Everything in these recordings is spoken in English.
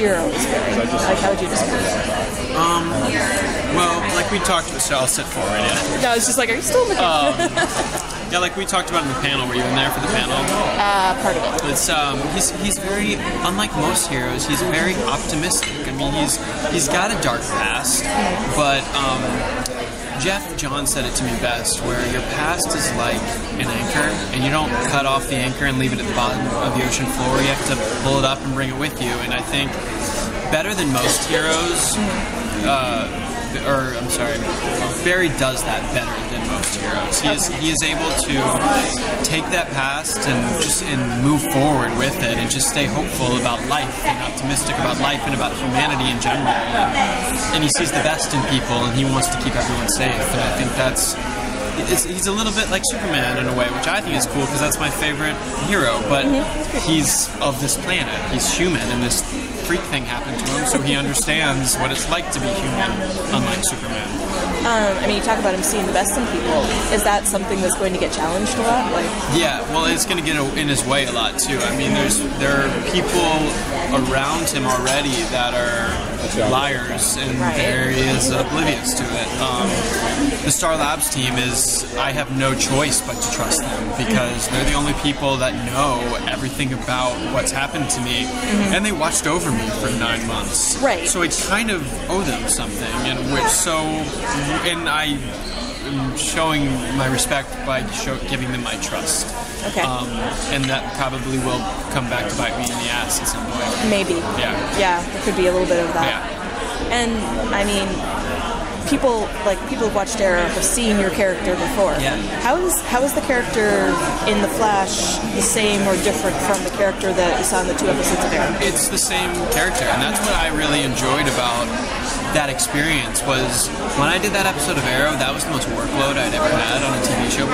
hero is Barry? Like, how would you describe it? Well, like we talked about, so I'll sit forward, yeah. No, it's just like, are you still in the Yeah, like we talked about in the panel. Were you in there for the panel? Part of it. It's he's very, unlike most heroes, he's very optimistic. I mean, he's got a dark past, but Jeff John said it to me best, where your past is like an anchor, and you don't cut off the anchor and leave it at the bottom of the ocean floor. You have to pull it up and bring it with you. And I think better than most heroes, Barry does that better than most heroes. He is able to take that past and move forward with it, and just stay hopeful about life and optimistic about life and about humanity in general. And he sees the best in people, and he wants to keep everyone safe. And I think he's a little bit like Superman in a way, which I think is cool because that's my favorite hero. But he's of this planet. He's human, and this freak thing happened to him, so he understands what it's like to be human, unlike Superman. I mean, you talk about him seeing the best in people. Is that something that's going to get challenged a lot? Like, yeah, well, it's going to get in his way a lot too. I mean, there are people around him already that are liars, and Barry is oblivious to it. The Star Labs team I have no choice but to trust them, because they're the only people that know everything about what's happened to me, and they watched over me for 9 months. Right. So I kind of owe them something, and I am showing my respect by giving them my trust. Okay. And that probably will come back to bite me in the ass at some point. Maybe. Yeah. Yeah, there could be a little bit of that. Yeah. And, I mean, people who've watched Arrow have seen your character before. Yeah. How is the character in The Flash the same or different from the character that you saw in the 2 episodes of Arrow? It's the same character, and that's what I really enjoyed about that experience. Was when I did that episode of Arrow, that was the most workload I'd ever had on a TV show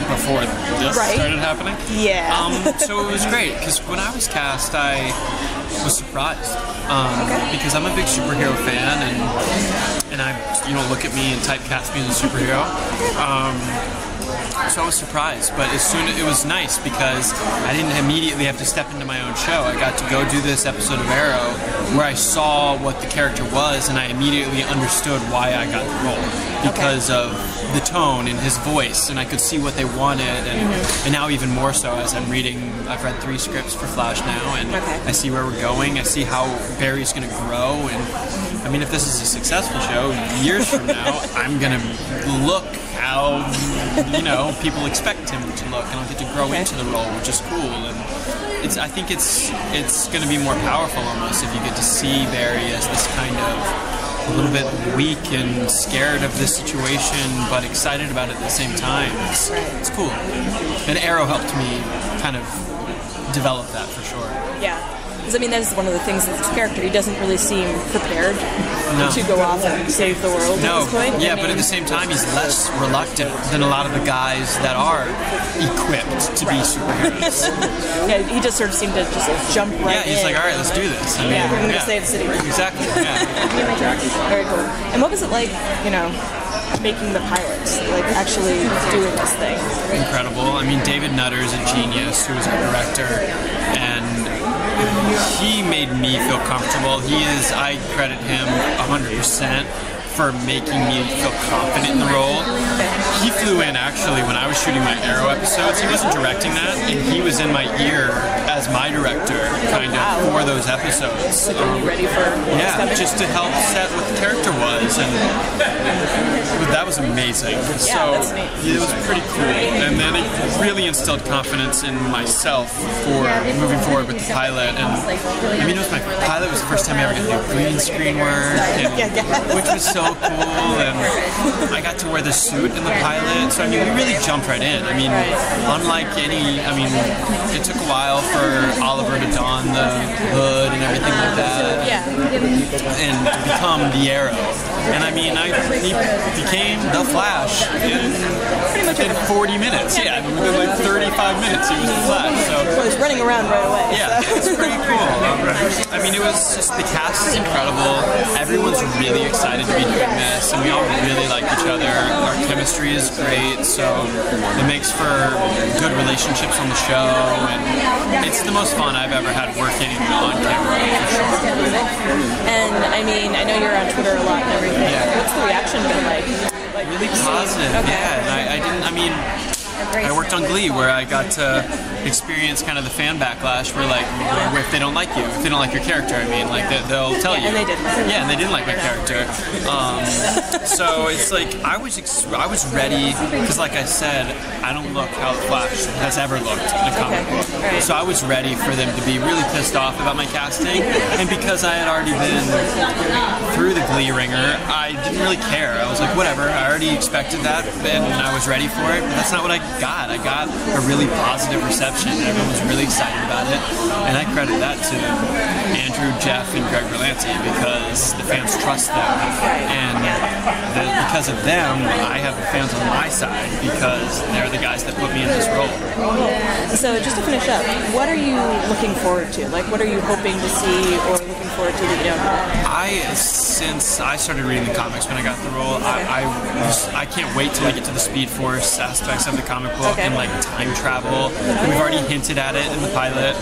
before this started happening. Yeah. So it was great, because when I was cast, I was surprised, because I'm a big superhero fan, and you don't look at me and typecast me as a superhero. So I was surprised, but it was nice because I didn't immediately have to step into my own show. I got to go do this episode of Arrow where I saw what the character was, and I immediately understood why I got the role, because of the tone and his voice, and I could see what they wanted, and now even more so as I'm reading. I've read 3 scripts for Flash now, and I see where we're going. I see how Barry's going to grow, and I mean, if this is a successful show, years from now, I'm going to look how, people expect him to look, and I'll get to grow into the role, which is cool. And I think it's going to be more powerful almost if you get to see Barry as this kind of a little bit weak and scared of this situation, but excited about it at the same time. It's cool. And Arrow helped me kind of develop that for sure. Yeah. Because, I mean, that's one of the things with his character. He doesn't really seem prepared to go off and save the world at this point. Yeah, but at the same time, he's less reluctant than a lot of the guys that are equipped to be superheroes. Yeah, he just sort of seemed to just jump right in. Yeah, he's like, all right, let's do this. We're going to save the city. Exactly, yeah. Very cool. And what was it like, making the pilots, like actually doing this thing? Incredible. I mean, David Nutter is a genius, who was our director, and he made me feel comfortable. I credit him 100% for making me feel confident in the role. He flew in, actually, when I was shooting my Arrow episodes. He wasn't directing that, and he was in my ear as my director, kind of, for those episodes. So are you ready for just to help set what the character was, and that was amazing. That's neat. It was pretty cool, and then it really instilled confidence in myself for moving forward with the pilot. And I mean, pilot was the first time I ever got to do green screen work, which was so cool, and I got to wear the suit in the pilot, so I mean, we really jumped right in. I mean, unlike it took a while for Oliver to don the hood and everything like that, and to become the Arrow. And I mean, he became the Flash in 40 minutes. Yeah, within like 35 minutes he was the Flash. So he was running around right away. Yeah, it's pretty cool. I mean, it was just, the cast is incredible. Everyone's really excited to be doing this, and we all really like each other. Our chemistry is great, so it makes for good relationships on the show, and it's the most fun I've ever had working on camera, for sure. mean, I know you're on Twitter a lot and everything. Yeah. What's the reaction been like? Really positive, yeah. And I worked on Glee, where I got to experience kind of the fan backlash, where like, if they don't like you, if they don't like your character, I mean, like they'll tell you. And they didn't. Yeah, and they didn't like my character. So it's like I was ready, because like I said, I don't look how the Flash has ever looked in a comic book. Right. So I was ready for them to be really pissed off about my casting, and because I had already been through the Glee ringer, I didn't really care. I was like, whatever. I already expected that, and I was ready for it. But that's not what I got. I got a really positive reception. Everyone was really excited about it, and I credit that to Andrew, Jeff, and Greg Berlanti, because the fans trust them, and because of them, I have the fans on my side, because they're the guys that put me in this role. So just to finish up, what are you looking forward to? Like, what are you hoping to see or looking forward to that you don't know? Since I started reading the comics when I got the role, I can't wait till I get to the Speed Force aspects of the comic book and like time travel. We've already hinted at it in the pilot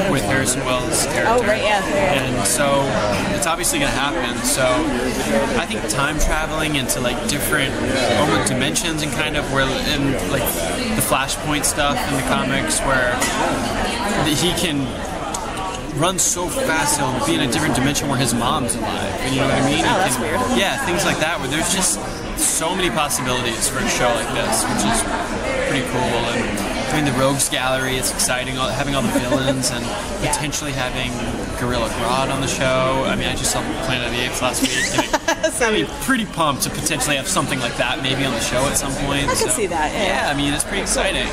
with Harrison Wells' character. Oh, right, yeah. And so it's obviously going to happen. So I think time traveling into like different dimensions and kind of where in like the Flashpoint stuff in the comics, where he can run so fast he'll be in a different dimension where his mom's alive. You know what I mean? Oh, that's weird. Yeah, things like that, where there's just so many possibilities for a show like this, which is pretty cool. And doing the Rogues Gallery, it's exciting, having all the villains and potentially having Gorilla Grodd on the show. I mean, I just saw Planet of the Apes last week. I mean, pretty pumped to potentially have something like that maybe on the show at some point. I can see that, yeah. Yeah, I mean, it's pretty exciting.